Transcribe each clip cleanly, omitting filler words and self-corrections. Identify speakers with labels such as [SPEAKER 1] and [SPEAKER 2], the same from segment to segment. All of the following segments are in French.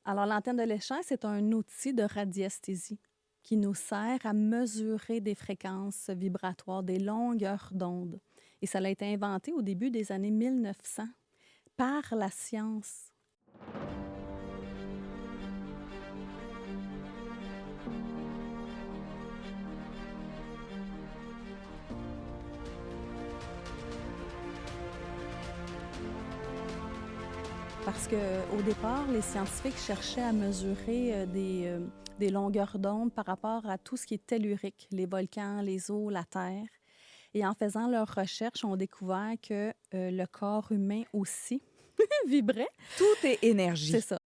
[SPEAKER 1] Alors, l'antenne de l'échelle, c'est un outil de radiesthésie qui nous sert à mesurer des fréquences vibratoires, des longueurs d'onde. Et ça a été inventé au début des années 1900 par la science. Parce qu'au départ, les scientifiques cherchaient à mesurer des longueurs d'onde par rapport à tout ce qui est tellurique, les volcans, les eaux, la Terre. Et en faisant leurs recherches, on a découvert que le corps humain aussi vibrait.
[SPEAKER 2] Tout est
[SPEAKER 1] C'est
[SPEAKER 2] énergie.
[SPEAKER 1] ça.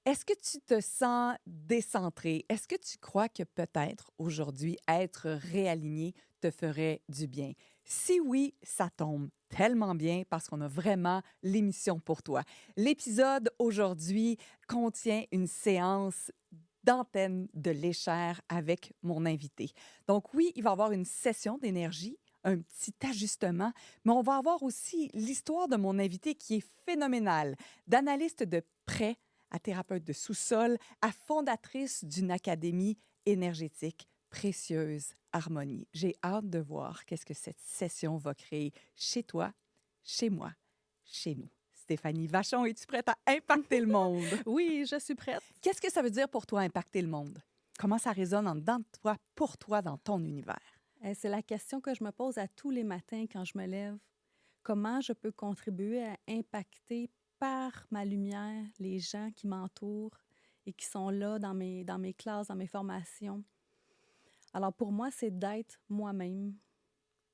[SPEAKER 2] Est-ce que tu te sens décentré? Est-ce que tu crois que peut-être aujourd'hui, être réaligné te ferait du bien? Si oui, ça tombe tellement bien parce qu'on a vraiment l'émission pour toi. L'épisode aujourd'hui contient une séance d'antenne de l'échelle avec mon invité. Donc oui, il va y avoir une session d'énergie, un petit ajustement, mais on va avoir aussi l'histoire de mon invité qui est phénoménale, d'analyste de prêt à thérapeute de sous-sol, à fondatrice d'une académie énergétique, Précieuse Harmonie. J'ai hâte de voir qu'est-ce que cette session va créer chez toi, chez moi, chez nous. Stéphanie Vachon, es-tu prête à impacter le monde?
[SPEAKER 1] Oui, je suis prête.
[SPEAKER 2] Qu'est-ce que ça veut dire pour toi, impacter le monde? Comment ça résonne en dedans de toi, pour toi, dans ton univers?
[SPEAKER 1] C'est la question que je me pose à tous les matins quand je me lève. Comment je peux contribuer à impacter par ma lumière les gens qui m'entourent et qui sont là dans mes classes, dans mes formations? Alors pour moi, c'est d'être moi-même,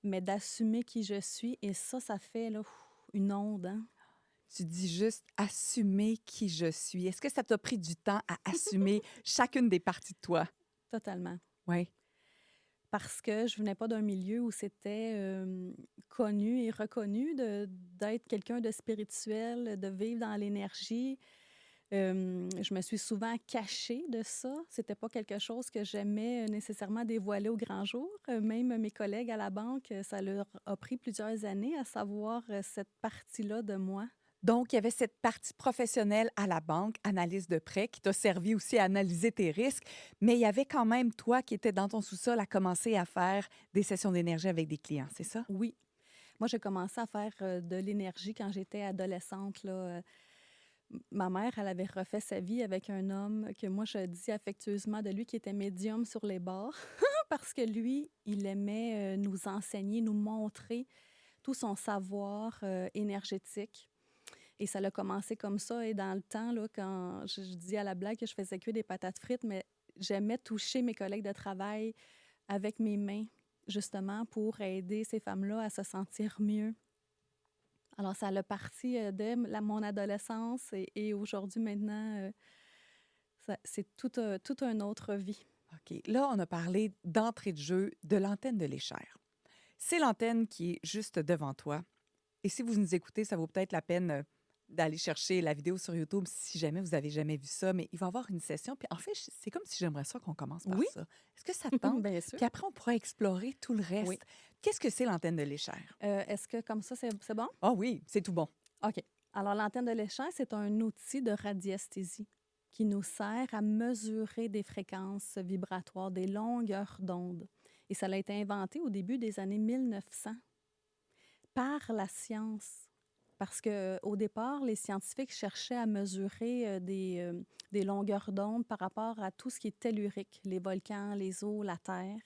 [SPEAKER 1] mais d'assumer qui je suis. Et ça fait là, une onde, hein?
[SPEAKER 2] Tu dis juste assumer qui je suis. Est-ce que ça t'a pris du temps à assumer chacune des parties de toi?
[SPEAKER 1] Totalement.
[SPEAKER 2] Oui.
[SPEAKER 1] Parce que je venais pas d'un milieu où c'était connu et reconnu d'être quelqu'un de spirituel, de vivre dans l'énergie. Je me suis souvent cachée de ça. C'était pas quelque chose que j'aimais nécessairement dévoiler au grand jour. Même mes collègues à la banque, ça leur a pris plusieurs années à savoir cette partie-là de moi.
[SPEAKER 2] Donc, il y avait cette partie professionnelle à la banque, analyse de prêt, qui t'a servi aussi à analyser tes risques, mais il y avait quand même toi qui étais dans ton sous-sol à commencer à faire des sessions d'énergie avec des clients, c'est ça?
[SPEAKER 1] Oui. Moi, j'ai commencé à faire de l'énergie quand j'étais adolescente, là. Ma mère, elle avait refait sa vie avec un homme que moi, je dis affectueusement de lui qui était médium sur les bords parce que lui, il aimait nous enseigner, nous montrer tout son savoir énergétique. Et ça a commencé comme ça. Et dans le temps, là, quand je dis à la blague que je faisais que des patates frites, mais j'aimais toucher mes collègues de travail avec mes mains, justement, pour aider ces femmes-là à se sentir mieux. Alors, ça a parti dès mon adolescence et aujourd'hui, maintenant, c'est toute une autre vie.
[SPEAKER 2] OK. Là, on a parlé d'entrée de jeu de l'antenne de l'échelle. C'est l'antenne qui est juste devant toi. Et si vous nous écoutez, ça vaut peut-être la peine d'aller chercher la vidéo sur YouTube si jamais vous avez jamais vu ça. Mais il va y avoir une session. Puis en fait, c'est comme si j'aimerais ça qu'on commence par
[SPEAKER 1] Oui,
[SPEAKER 2] ça. Est-ce que ça te tente?
[SPEAKER 1] bien sûr.
[SPEAKER 2] Puis après, on pourra explorer tout le
[SPEAKER 1] Oui.
[SPEAKER 2] reste. Qu'est-ce que c'est l'antenne de l'échelle?
[SPEAKER 1] Est-ce que comme ça, c'est bon?
[SPEAKER 2] Ah oui, c'est tout bon.
[SPEAKER 1] OK. Alors, l'antenne de l'échelle, c'est un outil de radiesthésie qui nous sert à mesurer des fréquences vibratoires, des longueurs d'onde. Et ça a été inventé au début des années 1900 par la science. Parce qu'au départ, les scientifiques cherchaient à mesurer des longueurs d'onde par rapport à tout ce qui est tellurique, les volcans, les eaux, la Terre.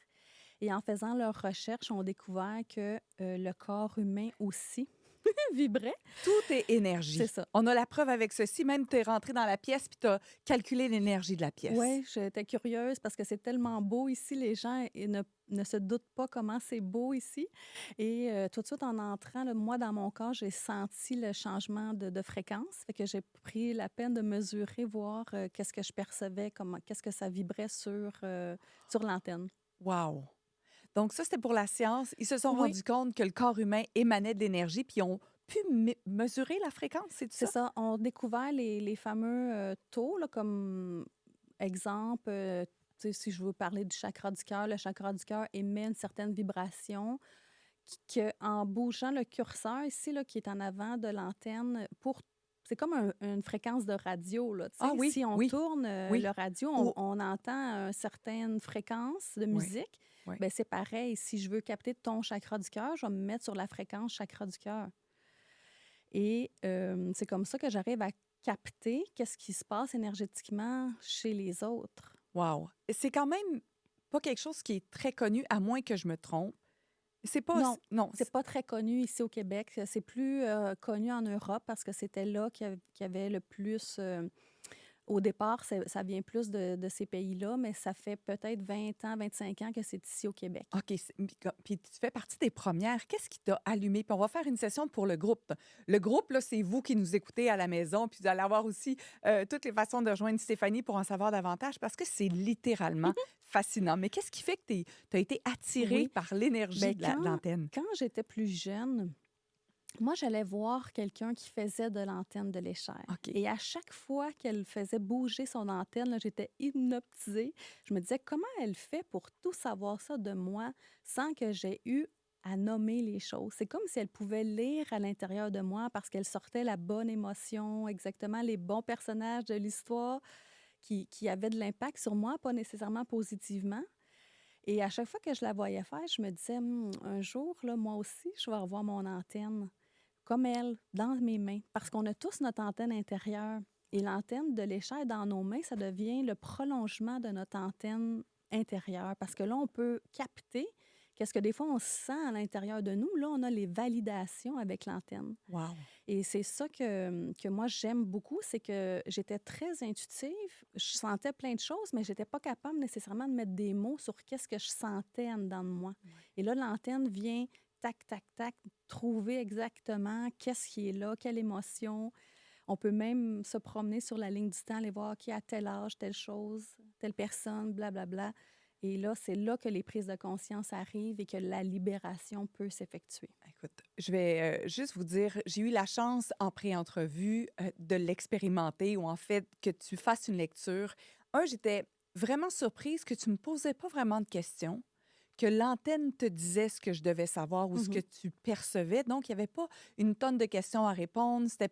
[SPEAKER 1] Et en faisant leurs recherches, on a découvert que le corps humain aussi vibrait.
[SPEAKER 2] Tout est
[SPEAKER 1] C'est
[SPEAKER 2] énergie.
[SPEAKER 1] ça.
[SPEAKER 2] On a la preuve avec ceci. Même tu es rentré dans la pièce puis tu as calculé l'énergie de la pièce.
[SPEAKER 1] Oui, j'étais curieuse parce que c'est tellement beau ici. Les gens ne se doutent pas comment c'est beau ici. Et tout de suite, en entrant, là, moi, dans mon corps, j'ai senti le changement de fréquence. Fait que j'ai pris la peine de mesurer, voir qu'est-ce que je percevais, qu'est-ce que ça vibrait sur l'antenne.
[SPEAKER 2] Wow! Donc ça, c'était pour la science. Ils se sont
[SPEAKER 1] Oui,
[SPEAKER 2] rendus compte que le corps humain émanait de l'énergie, puis ils ont pu mesurer la fréquence, c'est tout
[SPEAKER 1] c'est
[SPEAKER 2] ça?
[SPEAKER 1] ça. On a découvert les fameux taux, là, comme exemple, tu sais, si je veux parler du chakra du cœur, le chakra du cœur émet une certaine vibration en bougeant le curseur ici, là, qui est en avant de l'antenne, c'est comme une fréquence de radio, là, tu
[SPEAKER 2] Ah
[SPEAKER 1] sais.
[SPEAKER 2] oui,
[SPEAKER 1] Si on
[SPEAKER 2] oui,
[SPEAKER 1] tourne,
[SPEAKER 2] oui.
[SPEAKER 1] le radio,
[SPEAKER 2] Ou
[SPEAKER 1] on entend une certaine fréquence de
[SPEAKER 2] oui,
[SPEAKER 1] musique.
[SPEAKER 2] oui.
[SPEAKER 1] Ben c'est pareil, si je veux capter ton chakra du cœur, je vais me mettre sur la fréquence chakra du cœur et c'est comme ça que j'arrive à capter qu'est-ce qui se passe énergétiquement chez les autres.
[SPEAKER 2] Wow! C'est quand même pas quelque chose qui est très connu, à moins que je me trompe. C'est pas
[SPEAKER 1] Non,
[SPEAKER 2] non,
[SPEAKER 1] c'est pas très connu ici au Québec. C'est plus, connu en Europe parce que c'était là qu'il y avait le plus, au départ, ça vient plus de ces pays-là, mais ça fait peut-être 20 ans, 25 ans que c'est ici au Québec.
[SPEAKER 2] OK, puis tu fais partie des premières. Qu'est-ce qui t'a allumé? Puis on va faire une session pour le groupe. Le groupe, là, c'est vous qui nous écoutez à la maison, puis vous allez avoir aussi toutes les façons de rejoindre Stéphanie pour en savoir davantage, parce que c'est littéralement fascinant. Mais qu'est-ce qui fait que tu as été attirée
[SPEAKER 1] Oui.
[SPEAKER 2] par l'énergie
[SPEAKER 1] Ben
[SPEAKER 2] de l'antenne?
[SPEAKER 1] quand j'étais plus jeune, moi, j'allais voir quelqu'un qui faisait de l'antenne de l'échelle
[SPEAKER 2] OK.
[SPEAKER 1] et à chaque fois qu'elle faisait bouger son antenne, là, j'étais hypnotisée. Je me disais: «Comment elle fait pour tout savoir ça de moi sans que j'aie eu à nommer les choses?» C'est comme si elle pouvait lire à l'intérieur de moi parce qu'elle sortait la bonne émotion, exactement les bons personnages de l'histoire qui avaient de l'impact sur moi, pas nécessairement positivement. Et à chaque fois que je la voyais faire, je me disais: Un jour, là, moi aussi, je vais avoir mon antenne comme elle, dans mes mains. Parce qu'on a tous notre antenne intérieure. Et l'antenne de l'échelle dans nos mains, ça devient le prolongement de notre antenne intérieure. Parce que là, on peut capter qu'est-ce que des fois on sent à l'intérieur de nous. Là, on a les validations avec l'antenne.
[SPEAKER 2] Wow!
[SPEAKER 1] Et c'est ça que moi, j'aime beaucoup, c'est que j'étais très intuitive. Je sentais plein de choses, mais j'étais pas capable nécessairement de mettre des mots sur qu'est-ce que je sentais en dedans de moi.
[SPEAKER 2] Ouais.
[SPEAKER 1] Et là, l'antenne vient, tac, tac, tac, trouver exactement qu'est-ce qui est là, quelle émotion. On peut même se promener sur la ligne du temps, aller voir qui a tel âge, telle chose, telle personne, blablabla. Et là, c'est là que les prises de conscience arrivent et que la libération peut s'effectuer.
[SPEAKER 2] Écoute, je vais juste vous dire, j'ai eu la chance en pré-entrevue de l'expérimenter ou en fait que tu fasses une lecture. J'étais vraiment surprise que tu me posais pas vraiment de questions, que l'antenne te disait ce que je devais savoir ou ce que
[SPEAKER 1] Mhm.
[SPEAKER 2] tu percevais. Donc, il n'y avait pas une tonne de questions à répondre. C'était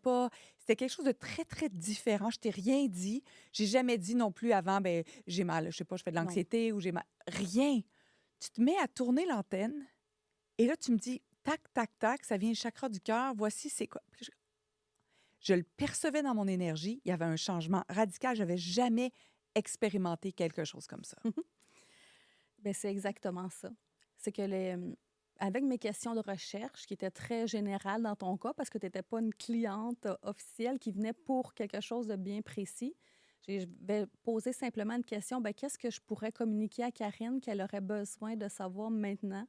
[SPEAKER 2] quelque chose de très, très différent. Je t'ai rien dit. J'ai jamais dit non plus avant, ben j'ai mal, je sais pas, je fais de
[SPEAKER 1] Non.
[SPEAKER 2] l'anxiété ou j'ai mal. Rien. Tu te mets à tourner l'antenne et là, tu me dis, tac, tac, tac, ça vient du chakra du cœur, voici c'est quoi. Puis je le percevais dans mon énergie, il y avait un changement radical, je n'avais jamais expérimenté quelque chose comme ça.
[SPEAKER 1] Ben, c'est exactement ça. C'est que avec mes questions de recherche, qui étaient très générales dans ton cas, parce que tu n'étais pas une cliente officielle qui venait pour quelque chose de bien précis, je vais poser simplement une question, ben, qu'est-ce que je pourrais communiquer à Karine qu'elle aurait besoin de savoir maintenant?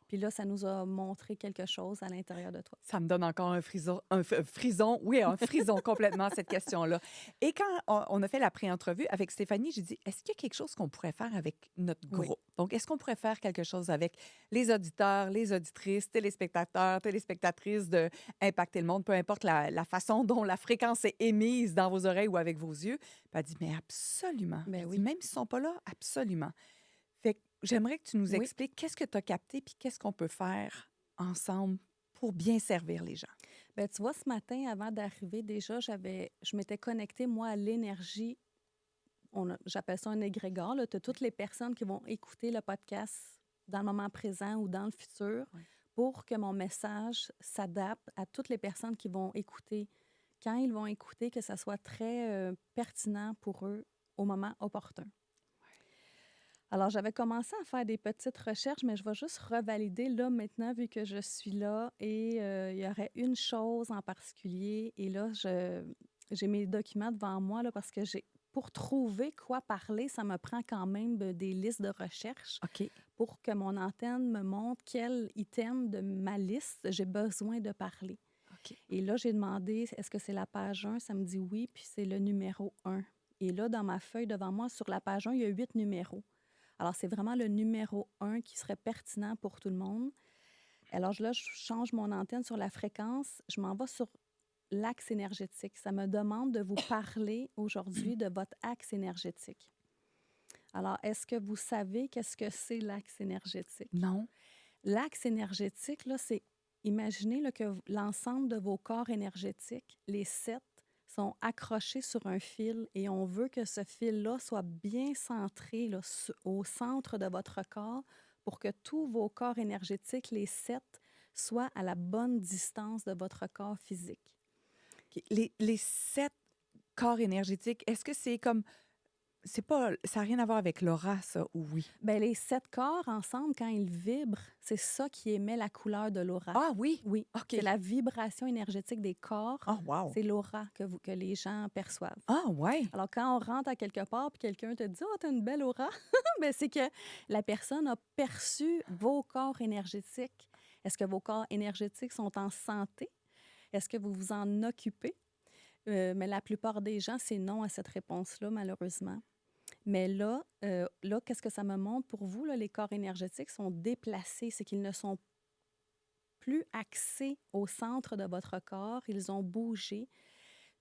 [SPEAKER 1] Puis là, ça nous a montré quelque chose à l'intérieur de toi.
[SPEAKER 2] Ça me donne encore un frisson, oui, un frison complètement, cette question-là. Et quand on a fait la pré-entrevue avec Stéphanie, j'ai dit, est-ce qu'il y a quelque chose qu'on pourrait faire avec notre
[SPEAKER 1] Oui.
[SPEAKER 2] groupe? Donc, est-ce qu'on pourrait faire quelque chose avec les auditeurs, les auditrices, téléspectateurs, téléspectatrices de Impacter le monde, peu importe la façon dont la fréquence est émise dans vos oreilles ou avec vos yeux? Puis elle dit, mais absolument.
[SPEAKER 1] Ben
[SPEAKER 2] Je dis,
[SPEAKER 1] oui.
[SPEAKER 2] même s'ils ne sont pas là, absolument. Fait que j'aimerais que tu nous
[SPEAKER 1] Oui.
[SPEAKER 2] expliques qu'est-ce que tu as capté puis qu'est-ce qu'on peut faire ensemble pour bien servir les gens.
[SPEAKER 1] Ben, tu vois, ce matin, avant d'arriver, déjà, je m'étais connectée, moi, à l'énergie. J'appelle ça un égrégore. Tu as toutes les personnes qui vont écouter le podcast dans le moment présent ou dans le futur
[SPEAKER 2] Oui.
[SPEAKER 1] pour que mon message s'adapte à toutes les personnes qui vont écouter. Quand ils vont écouter, que ça soit très pertinent pour eux au moment opportun. Alors, j'avais commencé à faire des petites recherches, mais je vais juste revalider là maintenant, vu que je suis là. Et il y aurait une chose en particulier. Et là, j'ai mes documents devant moi là, parce que pour trouver quoi parler, ça me prend quand même des listes de recherche
[SPEAKER 2] OK.
[SPEAKER 1] pour que mon antenne me montre quel item de ma liste j'ai besoin de parler.
[SPEAKER 2] OK.
[SPEAKER 1] Et là, j'ai demandé, est-ce que c'est la page 1? Ça me dit oui, puis c'est le numéro 1. Et là, dans ma feuille devant moi, sur la page 1, il y a 8 numéros. Alors, c'est vraiment le numéro 1 qui serait pertinent pour tout le monde. Alors, là, je change mon antenne sur la fréquence. Je m'en vais sur l'axe énergétique. Ça me demande de vous parler aujourd'hui de votre axe énergétique. Alors, est-ce que vous savez qu'est-ce que c'est l'axe énergétique?
[SPEAKER 2] Non.
[SPEAKER 1] L'axe énergétique, là, c'est, imaginez là, que l'ensemble de vos corps énergétiques, les 7, sont accrochés sur un fil et on veut que ce fil-là soit bien centré là, au centre de votre corps pour que tous vos corps énergétiques, les 7, soient à la bonne distance de votre corps physique.
[SPEAKER 2] OK. Les 7 corps énergétiques, est-ce que c'est comme... C'est pas... Ça n'a rien à voir avec l'aura, ça, ou oui?
[SPEAKER 1] Bien, les 7 corps ensemble, quand ils vibrent, c'est ça qui émet la couleur de l'aura.
[SPEAKER 2] Ah oui?
[SPEAKER 1] Oui,
[SPEAKER 2] OK.
[SPEAKER 1] c'est la vibration énergétique des corps.
[SPEAKER 2] Oh, wow.
[SPEAKER 1] C'est l'aura que les gens perçoivent.
[SPEAKER 2] Ah ouais?
[SPEAKER 1] Alors, quand on rentre à quelque part puis quelqu'un te dit « Oh, t'as une belle aura », ben, c'est que la personne a perçu vos corps énergétiques. Est-ce que vos corps énergétiques sont en santé? Est-ce que vous vous en occupez? Mais la plupart des gens, c'est non à cette réponse-là, malheureusement. Mais là, qu'est-ce que ça me montre pour vous? Là, les corps énergétiques sont déplacés. C'est qu'ils ne sont plus axés au centre de votre corps. Ils ont bougé.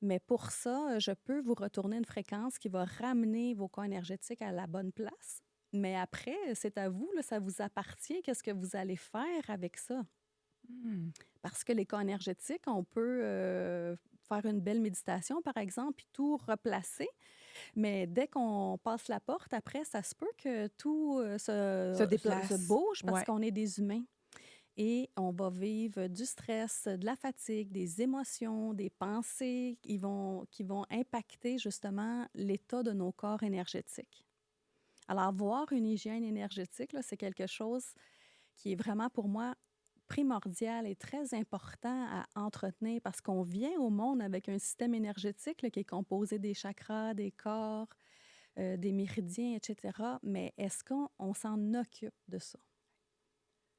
[SPEAKER 1] Mais pour ça, je peux vous retourner une fréquence qui va ramener vos corps énergétiques à la bonne place. Mais après, c'est à vous, là, ça vous appartient. Qu'est-ce que vous allez faire avec ça?
[SPEAKER 2] Hmm.
[SPEAKER 1] Parce que les corps énergétiques, on peut faire une belle méditation, par exemple, puis tout replacer. Mais dès qu'on passe la porte, après, ça se peut que tout
[SPEAKER 2] Se déplace.
[SPEAKER 1] se bouge parce
[SPEAKER 2] Ouais.
[SPEAKER 1] qu'on est des humains. Et on va vivre du stress, de la fatigue, des émotions, des pensées qui vont impacter justement l'état de nos corps énergétiques. Alors, avoir une hygiène énergétique, là, c'est quelque chose qui est vraiment pour moi primordial et très important à entretenir parce qu'on vient au monde avec un système énergétique là, qui est composé des chakras, des corps, des méridiens, etc. Mais est-ce qu'on s'en occupe de ça?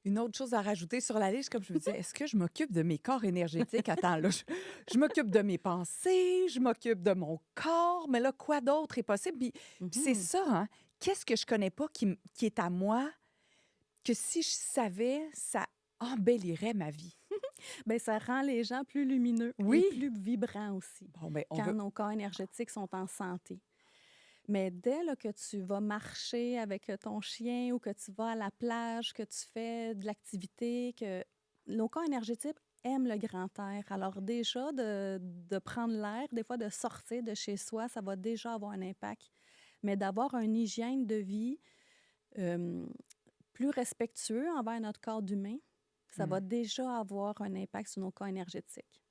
[SPEAKER 2] Une autre chose à rajouter sur la liste, comme je me disais, est-ce que je m'occupe de mes corps énergétiques? Attends, là, je m'occupe de mes pensées, je m'occupe de mon corps, mais là, quoi d'autre est possible? Puis c'est
[SPEAKER 1] Mhm.
[SPEAKER 2] ça, hein? Qu'est-ce que je connais pas qui est à moi, que si je savais, ça embellirait ma vie?
[SPEAKER 1] Bien, ça rend les gens plus lumineux et
[SPEAKER 2] Oui.
[SPEAKER 1] plus vibrants aussi
[SPEAKER 2] Bon, ben, on
[SPEAKER 1] quand
[SPEAKER 2] veut...
[SPEAKER 1] nos corps énergétiques sont en santé. Mais dès là, que tu vas marcher avec ton chien ou que tu vas à la plage, que tu fais de l'activité, que nos corps énergétiques aiment le grand air. Alors déjà, de prendre l'air, des fois de sortir de chez soi, ça va déjà avoir un impact. Mais d'avoir une hygiène de vie euh, plus respectueux envers notre corps d'humain, ça va
[SPEAKER 2] Hmm.
[SPEAKER 1] déjà avoir un impact sur nos corps énergétiques.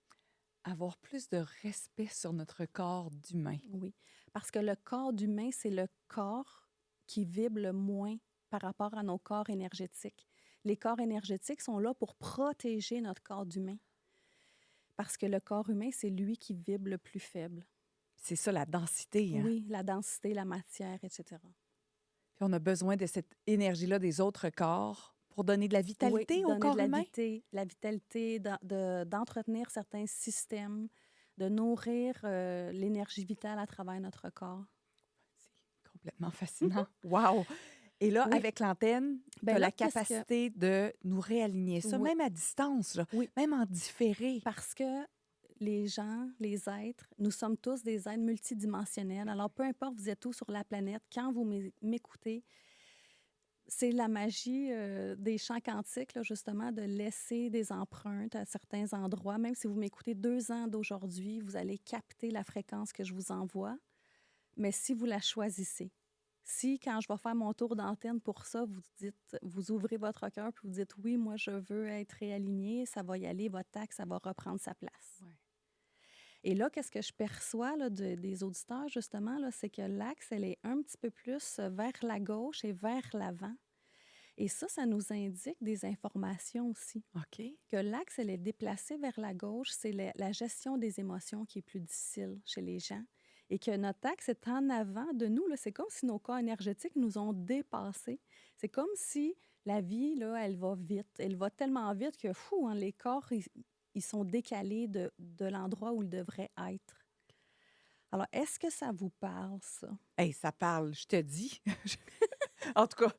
[SPEAKER 2] Avoir plus de respect sur notre corps d'humain.
[SPEAKER 1] Oui, parce que le corps d'humain, c'est le corps qui vibre le moins par rapport à nos corps énergétiques. Les corps énergétiques sont là pour protéger notre corps d'humain. Parce que le corps humain, c'est lui qui vibre le plus faible.
[SPEAKER 2] C'est ça, la densité, hein?
[SPEAKER 1] Oui, la densité, la matière, etc.
[SPEAKER 2] Puis on a besoin de cette énergie-là des autres corps pour donner de la
[SPEAKER 1] Oui,
[SPEAKER 2] vitalité au
[SPEAKER 1] donner de
[SPEAKER 2] corps humain?
[SPEAKER 1] la vitalité, d'entretenir certains systèmes, de nourrir l'énergie vitale à travers notre corps.
[SPEAKER 2] C'est complètement fascinant. Wow! Et là,
[SPEAKER 1] Oui.
[SPEAKER 2] avec l'antenne, tu
[SPEAKER 1] Ben
[SPEAKER 2] as
[SPEAKER 1] là,
[SPEAKER 2] la
[SPEAKER 1] qu'est-ce que...
[SPEAKER 2] capacité de nous réaligner ça,
[SPEAKER 1] Oui.
[SPEAKER 2] même à distance, là,
[SPEAKER 1] Oui.
[SPEAKER 2] même en différé.
[SPEAKER 1] Parce que les gens, les êtres, nous sommes tous des êtres multidimensionnels. Alors, peu importe vous êtes où sur la planète, quand vous m'écoutez, c'est la magie des champs quantiques, là, justement, de laisser des empreintes à certains endroits. Même si vous m'écoutez 2 ans d'aujourd'hui, vous allez capter la fréquence que je vous envoie, mais si vous la choisissez. Si, quand je vais faire mon tour d'antenne pour ça, vous ouvrez votre cœur puis vous dites oui, moi, je veux être réaligné, ça va y aller, votre axe, ça va reprendre sa place.
[SPEAKER 2] Ouais.
[SPEAKER 1] Et là, qu'est-ce que je perçois là, des auditeurs, justement, là, c'est que l'axe, elle est un petit peu plus vers la gauche et vers l'avant. Et ça nous indique des informations aussi.
[SPEAKER 2] OK.
[SPEAKER 1] Que l'axe, elle est déplacée vers la gauche, c'est la gestion des émotions qui est plus difficile chez les gens. Et que notre axe est en avant de nous. Là, c'est comme si nos corps énergétiques nous ont dépassés. C'est comme si la vie, là, elle va vite. Elle va tellement vite que, fou, hein, les corps, ils sont décalés de l'endroit où ils devraient être. Alors, est-ce que ça vous parle, ça?
[SPEAKER 2] Hey, ça parle, je te dis. En tout cas,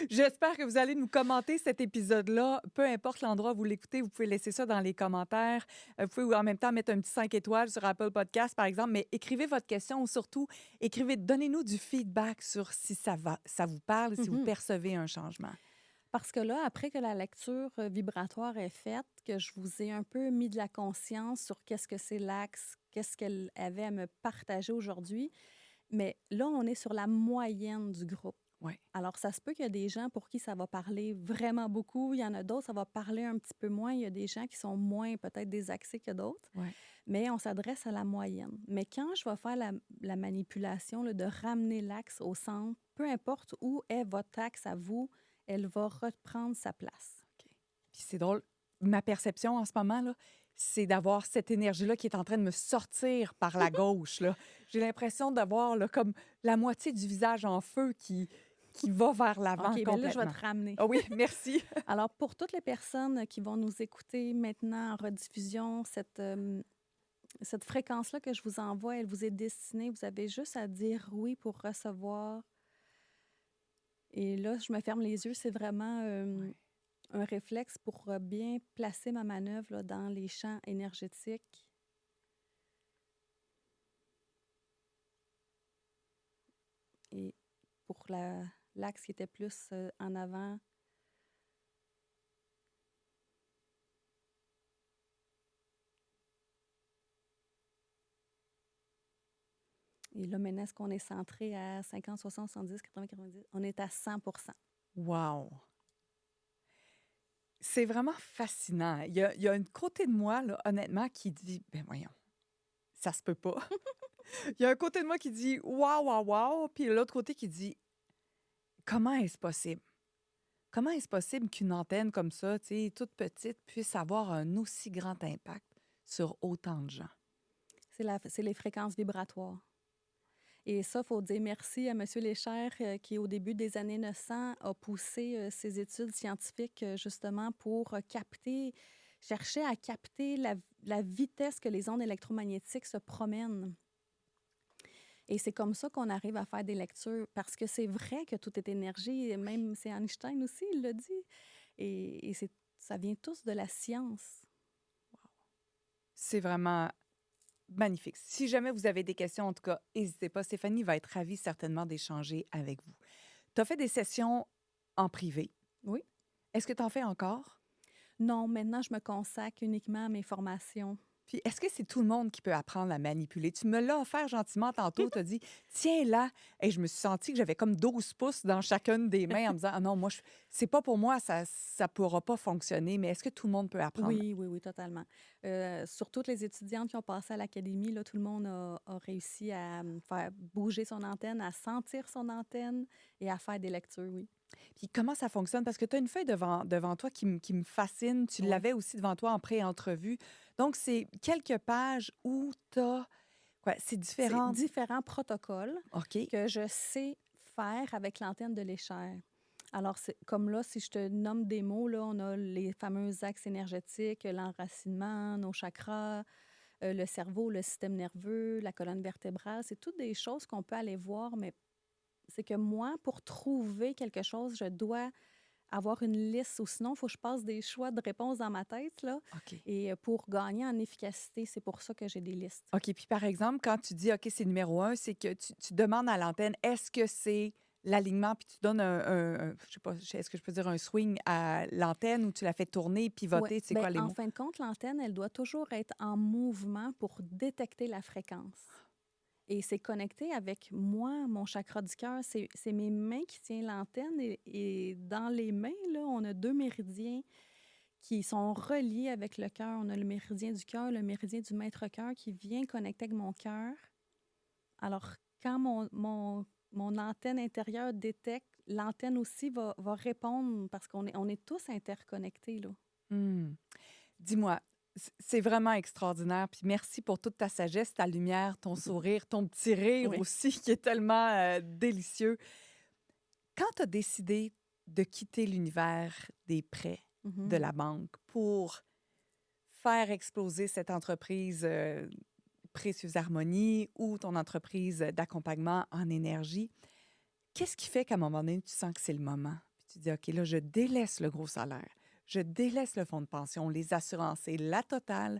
[SPEAKER 2] j'espère que vous allez nous commenter cet épisode-là. Peu importe l'endroit où vous l'écoutez, vous pouvez laisser ça dans les commentaires. Vous pouvez en même temps mettre un petit 5 étoiles sur Apple Podcast, par exemple, mais écrivez votre question ou surtout, donnez-nous du feedback sur si ça vous parle, si vous
[SPEAKER 1] Mhm.
[SPEAKER 2] percevez un changement.
[SPEAKER 1] Parce que là, après que la lecture vibratoire est faite, que je vous ai un peu mis de la conscience sur qu'est-ce que c'est l'axe, qu'est-ce qu'elle avait à me partager aujourd'hui, mais là, on est sur la moyenne du groupe.
[SPEAKER 2] Ouais,
[SPEAKER 1] Alors, ça se peut qu'il y a des gens pour qui ça va parler vraiment beaucoup. Il y en a d'autres, ça va parler un petit peu moins. Il y a des gens qui sont moins peut-être désaxés que d'autres,
[SPEAKER 2] ouais.
[SPEAKER 1] mais on s'adresse à la moyenne. Mais quand je vais faire la manipulation là, de ramener l'axe au centre, peu importe où est votre axe à vous, elle va reprendre sa place.
[SPEAKER 2] OK. Puis c'est drôle, ma perception en ce moment, là, c'est d'avoir cette énergie-là qui est en train de me sortir par la gauche, là. J'ai l'impression d'avoir, là, comme la moitié du visage en feu qui va vers l'avant
[SPEAKER 1] OK, bien là, je vais
[SPEAKER 2] complètement.
[SPEAKER 1] te ramener.
[SPEAKER 2] Ah oui, merci.
[SPEAKER 1] Alors, pour toutes les personnes qui vont nous écouter maintenant en rediffusion, cette fréquence-là que je vous envoie, elle vous est destinée. Vous avez juste à dire oui pour recevoir. Et là, je me ferme les yeux. C'est vraiment
[SPEAKER 2] Ouais.
[SPEAKER 1] un réflexe pour bien placer ma manœuvre là, dans les champs énergétiques. Et pour l'axe qui était plus en avant. Et là, maintenant, est-ce qu'on est centré à 50, 60, 70, 80, 90? On est à 100.
[SPEAKER 2] Wow! C'est vraiment fascinant. Il y a un côté de moi, là, honnêtement, qui dit, ben voyons, ça se peut pas. Il y a un côté de moi qui dit, waouh, waouh, waouh, puis l'autre côté qui dit, comment est-ce possible? Comment est-ce possible qu'une antenne comme ça, tu sais, toute petite, puisse avoir un aussi grand impact sur autant de gens?
[SPEAKER 1] C'est les fréquences vibratoires. Et ça, il faut dire merci à M. Léchère qui, au début des années 900, a poussé ses études scientifiques justement pour chercher à capter la vitesse que les ondes électromagnétiques se promènent. Et c'est comme ça qu'on arrive à faire des lectures, parce que c'est vrai que tout est énergie, et même c'est Einstein aussi, il l'a dit. Et ça vient tous de la science.
[SPEAKER 2] C'est vraiment magnifique. Si jamais vous avez des questions, en tout cas, n'hésitez pas. Stéphanie va être ravie certainement d'échanger avec vous. Tu as fait des sessions en privé.
[SPEAKER 1] Oui.
[SPEAKER 2] Est-ce que tu en fais encore?
[SPEAKER 1] Non, maintenant, je me consacre uniquement à mes formations.
[SPEAKER 2] Puis est-ce que c'est tout le monde qui peut apprendre à manipuler? Tu me l'as offert gentiment tantôt, tu as dit, tiens là, et je me suis sentie que j'avais comme 12 pouces dans chacune des mains en me disant, ah non, moi, c'est pas pour moi, ça ne pourra pas fonctionner, mais est-ce que tout le monde peut apprendre?
[SPEAKER 1] Oui, oui, oui, totalement. Sur toutes les étudiantes qui ont passé à l'académie, là, tout le monde a réussi à faire bouger son antenne, à sentir son antenne et à faire des lectures, oui.
[SPEAKER 2] Puis comment ça fonctionne? Parce que tu as une feuille devant toi qui me fascine. Tu
[SPEAKER 1] Oui.
[SPEAKER 2] l'avais aussi devant toi en pré-entrevue. Donc, c'est quelques pages où tu as. Quoi, c'est
[SPEAKER 1] C'est
[SPEAKER 2] différent.
[SPEAKER 1] différents protocoles
[SPEAKER 2] OK.
[SPEAKER 1] que je sais faire avec l'antenne de l'échelle. Alors, c'est comme là, si je te nomme des mots, là, on a les fameux axes énergétiques, l'enracinement, nos chakras, le cerveau, le système nerveux, la colonne vertébrale. C'est toutes des choses qu'on peut aller voir, mais c'est que moi, pour trouver quelque chose, je dois avoir une liste ou sinon, il faut que je passe des choix de réponses dans ma tête. Là.
[SPEAKER 2] OK.
[SPEAKER 1] Et pour gagner en efficacité, c'est pour ça que j'ai des listes.
[SPEAKER 2] OK. Puis, par exemple, quand tu dis, OK, c'est numéro un, c'est que tu demandes à l'antenne, est-ce que c'est l'alignement, puis tu donnes je sais pas, est-ce que je peux dire un swing à l'antenne ou tu la fais tourner,
[SPEAKER 1] Oui.
[SPEAKER 2] pivoter, c'est
[SPEAKER 1] Ben,
[SPEAKER 2] quoi les
[SPEAKER 1] en
[SPEAKER 2] mots?
[SPEAKER 1] fin de compte, l'antenne, elle doit toujours être en mouvement pour détecter la fréquence. Et c'est connecté avec moi, mon chakra du cœur. C'est mes mains qui tiennent l'antenne. Et dans les mains, là, on a deux méridiens qui sont reliés avec le cœur. On a le méridien du cœur, le méridien du maître-cœur qui vient connecter avec mon cœur. Alors, quand mon antenne intérieure détecte, l'antenne aussi va répondre parce on est tous interconnectés, là.
[SPEAKER 2] Hmm. Dis-moi, c'est vraiment extraordinaire. Puis merci pour toute ta sagesse, ta lumière, ton sourire, ton petit rire
[SPEAKER 1] Oui.
[SPEAKER 2] aussi qui est tellement délicieux. Quand tu as décidé de quitter l'univers des prêts de
[SPEAKER 1] Mhm.
[SPEAKER 2] la banque pour faire exploser cette entreprise Précieuse Harmonie ou ton entreprise d'accompagnement en énergie, qu'est-ce qui fait qu'à un moment donné, tu sens que c'est le moment? Puis tu dis, OK, là, je délaisse le gros salaire, je délaisse le fonds de pension, les assurances et la totale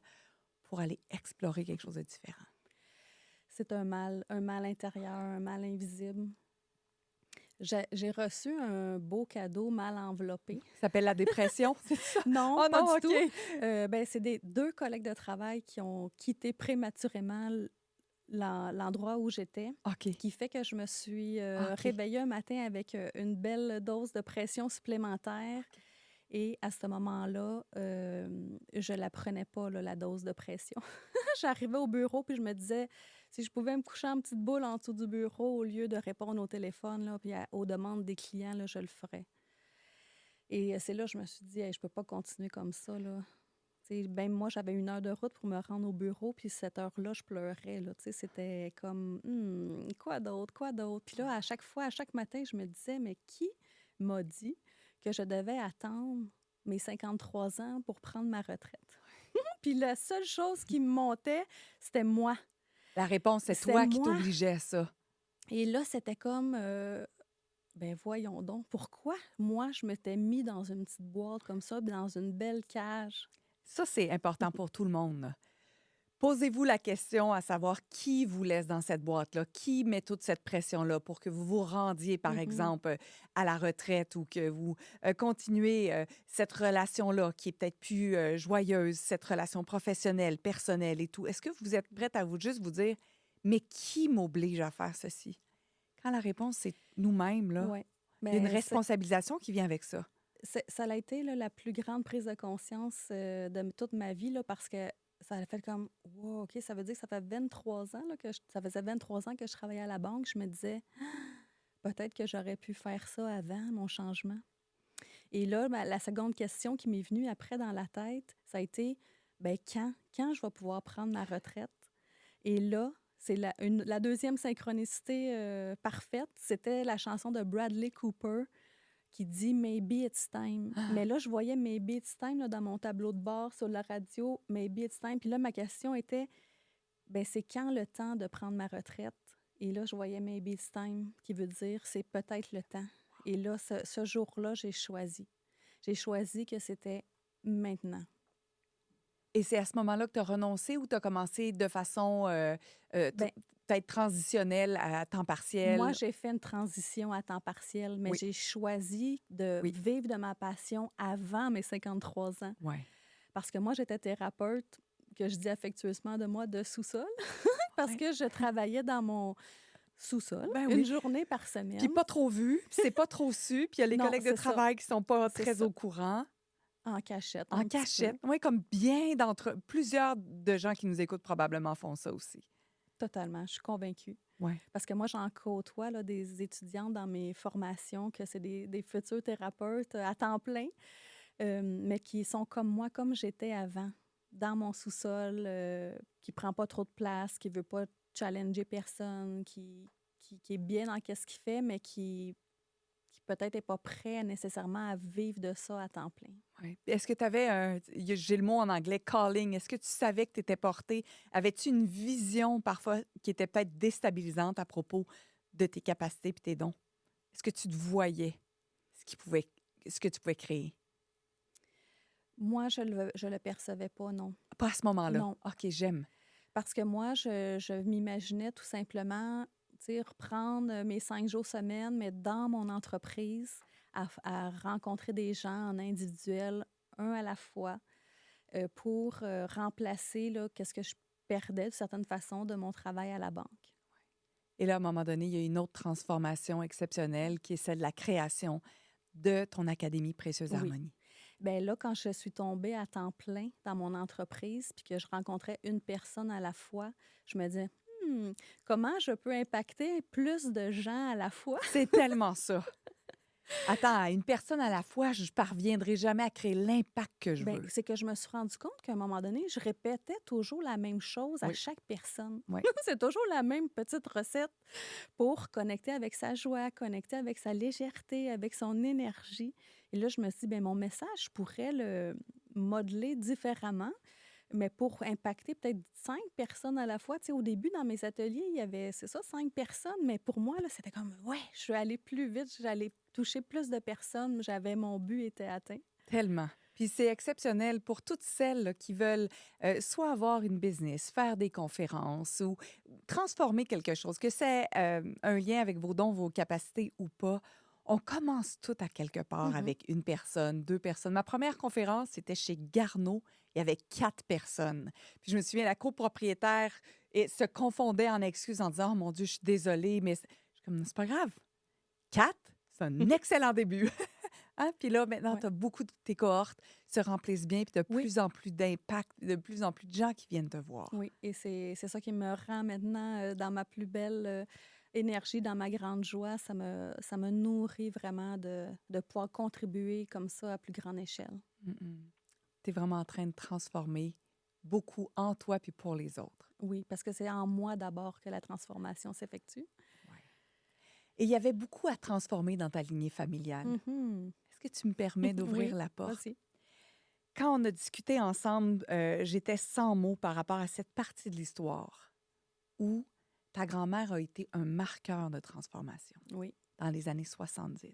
[SPEAKER 2] pour aller explorer quelque chose de différent.
[SPEAKER 1] C'est un mal intérieur, un mal invisible. J'ai reçu un beau cadeau mal enveloppé.
[SPEAKER 2] Ça s'appelle la dépression, c'est ça?
[SPEAKER 1] Non,
[SPEAKER 2] Oh
[SPEAKER 1] pas
[SPEAKER 2] non,
[SPEAKER 1] du
[SPEAKER 2] OK.
[SPEAKER 1] tout. Ben, c'est des 2 collègues de travail qui ont quitté prématurément l'endroit où j'étais,
[SPEAKER 2] OK,
[SPEAKER 1] qui fait que je me suis,
[SPEAKER 2] OK.
[SPEAKER 1] réveillée un matin avec, une belle dose de pression supplémentaire
[SPEAKER 2] OK.
[SPEAKER 1] et à ce moment-là, je la prenais pas là, la dose de pression. J'arrivais au bureau puis je me disais: «Si je pouvais me coucher en petite boule en dessous du bureau au lieu de répondre au téléphone là, puis aux demandes des clients, là, je le ferais». Et c'est là que je me suis dit: «Hey, je peux pas continuer comme ça, là». Tu sais, même moi, j'avais 1 heure de route pour me rendre au bureau, puis cette heure-là, je pleurais, là. Tu sais, c'était comme: quoi d'autre? Quoi d'autre?» Puis là, à chaque fois, à chaque matin, je me disais: «Mais qui m'a dit que je devais attendre mes 53 ans pour prendre ma retraite?» Puis la seule chose qui me montait, c'était moi.
[SPEAKER 2] La réponse, c'est
[SPEAKER 1] C'était
[SPEAKER 2] toi qui
[SPEAKER 1] moi.
[SPEAKER 2] t'obligeais à ça.
[SPEAKER 1] Et là, c'était comme, ben voyons donc, pourquoi moi, je m'étais mis dans une petite boîte comme ça, dans une belle cage?
[SPEAKER 2] Ça, c'est important pour tout le monde, là. Posez-vous la question à savoir qui vous laisse dans cette boîte-là, qui met toute cette pression-là pour que vous vous rendiez, par
[SPEAKER 1] Mmh.
[SPEAKER 2] exemple, à la retraite ou que vous continuez cette relation-là qui est peut-être plus joyeuse, cette relation professionnelle, personnelle et tout. Est-ce que vous êtes prête à vous juste vous dire, mais qui m'oblige à faire ceci? Quand la réponse, c'est nous-mêmes, là,
[SPEAKER 1] Ouais.
[SPEAKER 2] il y a une
[SPEAKER 1] Mais
[SPEAKER 2] responsabilisation qui vient avec ça.
[SPEAKER 1] ça a été là, la plus grande prise de conscience, toute ma vie là, parce que ça a fait comme: «Wow, OK, ça veut dire que ça fait 23 ans là, ça faisait 23 ans que je travaillais à la banque». Je me disais: «Peut-être que j'aurais pu faire ça avant mon changement». Et là, la seconde question qui m'est venue après dans la tête, ça a été: ben quand je vais pouvoir prendre ma retraite? Et là, c'est la 2e synchronicité, parfaite, c'était la chanson de Bradley Cooper qui dit «Maybe it's time». Mais là, je voyais «Maybe it's time» là, dans mon tableau de bord sur la radio, «Maybe it's time». Puis là, ma question était: ben c'est quand le temps de prendre ma retraite? Et là, je voyais «Maybe it's time» qui veut dire: «C'est peut-être le temps». Et là, ce jour-là, j'ai choisi. J'ai choisi que c'était maintenant.
[SPEAKER 2] Et c'est à ce moment-là que tu as renoncé ou tu as commencé de façon
[SPEAKER 1] Ben,
[SPEAKER 2] peut-être transitionnelle à temps
[SPEAKER 1] moi,
[SPEAKER 2] partiel?
[SPEAKER 1] j'ai fait une transition à temps partiel, mais
[SPEAKER 2] Oui,
[SPEAKER 1] j'ai choisi de
[SPEAKER 2] oui,
[SPEAKER 1] vivre de ma passion avant mes 53 ans.
[SPEAKER 2] oui.
[SPEAKER 1] Parce que moi, j'étais thérapeute, que je dis affectueusement de moi, de sous-sol, parce
[SPEAKER 2] Ouais.
[SPEAKER 1] que je travaillais dans mon sous-sol
[SPEAKER 2] Ben
[SPEAKER 1] une
[SPEAKER 2] oui.
[SPEAKER 1] journée par
[SPEAKER 2] Puis
[SPEAKER 1] semaine.
[SPEAKER 2] pas trop vu, puis c'est pas trop su, puis il y a les
[SPEAKER 1] Non,
[SPEAKER 2] collègues de
[SPEAKER 1] c'est ça,
[SPEAKER 2] travail qui sont pas
[SPEAKER 1] c'est
[SPEAKER 2] très
[SPEAKER 1] ça.
[SPEAKER 2] au courant.
[SPEAKER 1] En cachette,
[SPEAKER 2] En
[SPEAKER 1] un petit peu.
[SPEAKER 2] cachette, oui, comme plusieurs de gens qui nous écoutent probablement font ça aussi.
[SPEAKER 1] Totalement, je suis convaincue.
[SPEAKER 2] Ouais.
[SPEAKER 1] Parce que moi, j'en côtoie là, des étudiantes dans mes formations, que c'est des futurs thérapeutes à temps plein, mais qui sont comme moi, comme j'étais avant, dans mon sous-sol, qui prend pas trop de place, qui veut pas challenger personne, qui est bien dans ce qu'il fait, mais qui peut-être est pas prêt nécessairement à vivre de ça à temps plein.
[SPEAKER 2] Ouais. Est-ce que tu avais j'ai le mot en anglais calling, est-ce que tu savais que tu étais portée? Avais-tu une vision parfois qui était peut-être déstabilisante à propos de tes capacités et tes dons? Est-ce que tu te voyais ce que tu pouvais créer?
[SPEAKER 1] Moi, je le percevais pas, non.
[SPEAKER 2] Pas à ce moment-là.
[SPEAKER 1] Non.
[SPEAKER 2] OK, j'aime.
[SPEAKER 1] Parce que moi, je m'imaginais tout simplement, tu sais, reprendre, mes 5 jours semaine, mais dans mon entreprise, à rencontrer des gens en individuel, un à la fois, pour, remplacer, là, qu'est-ce que je perdais, d'une certaine façon, de mon travail à la banque.
[SPEAKER 2] Et là, à un moment donné, il y a une autre transformation exceptionnelle qui est celle de la création de ton Académie Précieuse
[SPEAKER 1] Oui.
[SPEAKER 2] Harmonie.
[SPEAKER 1] Ben là, quand je suis tombée à temps plein dans mon entreprise, puis que je rencontrais une personne à la fois, je me disais: comment je peux impacter plus de gens à la fois?»
[SPEAKER 2] C'est tellement ça. Attends, à une personne à la fois, je parviendrai jamais à créer l'impact que je
[SPEAKER 1] Ben,
[SPEAKER 2] veux.
[SPEAKER 1] c'est que je me suis rendu compte qu'à un moment donné, je répétais toujours la même chose à
[SPEAKER 2] Oui,
[SPEAKER 1] chaque personne.
[SPEAKER 2] oui.
[SPEAKER 1] C'est toujours la même petite recette pour connecter avec sa joie, connecter avec sa légèreté, avec son énergie. Et là, je me suis dit, ben, mon message, je pourrais le modeler différemment, mais pour impacter peut-être 5 personnes à la fois. Tu sais, au début, dans mes ateliers, il y avait, c'est ça, 5 personnes, mais pour moi, là, c'était comme, ouais, je vais aller plus vite, j'allais toucher plus de personnes, mon but était atteint.
[SPEAKER 2] Tellement. Puis c'est exceptionnel pour toutes celles là, qui veulent soit avoir une business, faire des conférences ou transformer quelque chose, que c'est un lien avec vos dons, vos capacités ou pas. On commence tout à quelque part
[SPEAKER 1] Mhm.
[SPEAKER 2] avec une personne, deux personnes. Ma première conférence, c'était chez Garneau. Il y avait 4 personnes. Puis je me souviens, la copropriétaire se confondait en excuses en disant « Oh mon Dieu, je suis désolée, mais je suis comme, c'est pas grave. 4, c'est un excellent début. Hein? Puis là, maintenant,
[SPEAKER 1] Ouais.
[SPEAKER 2] tu as beaucoup de tes cohortes se remplissent bien, puis de
[SPEAKER 1] Oui,
[SPEAKER 2] plus en plus d'impact, de plus en plus de gens qui viennent te voir.
[SPEAKER 1] oui. Et c'est ça qui me rend maintenant dans ma plus belle énergie, dans ma grande joie. Ça me nourrit vraiment de pouvoir contribuer comme ça à plus grande échelle.
[SPEAKER 2] Tu es vraiment en train de transformer beaucoup en toi puis pour les autres.
[SPEAKER 1] Oui, parce que c'est en moi d'abord que la transformation s'effectue.
[SPEAKER 2] Ouais. Et il y avait beaucoup à transformer dans ta lignée familiale.
[SPEAKER 1] Mhm.
[SPEAKER 2] Est-ce que tu me permets d'ouvrir
[SPEAKER 1] Oui,
[SPEAKER 2] la porte?
[SPEAKER 1] vas-y.
[SPEAKER 2] Quand on a discuté ensemble, j'étais sans mots par rapport à cette partie de l'histoire où ta grand-mère a été un marqueur de transformation
[SPEAKER 1] Oui.
[SPEAKER 2] dans les années 70,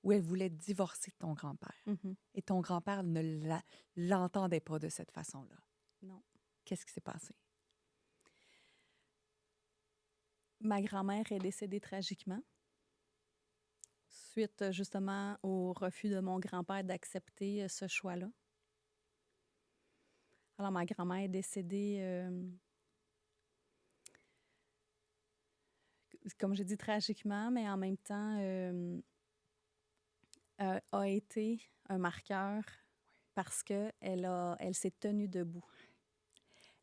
[SPEAKER 2] où elle voulait divorcer de ton grand-père.
[SPEAKER 1] Mhm.
[SPEAKER 2] Et ton grand-père ne l'entendait pas de cette façon-là.
[SPEAKER 1] Non.
[SPEAKER 2] Qu'est-ce qui s'est passé?
[SPEAKER 1] Ma grand-mère est décédée tragiquement suite justement au refus de mon grand-père d'accepter ce choix-là. Alors, ma grand-mère est décédée, comme j'ai dit, tragiquement, mais en même temps, a été un marqueur parce qu'elle s'est tenue debout.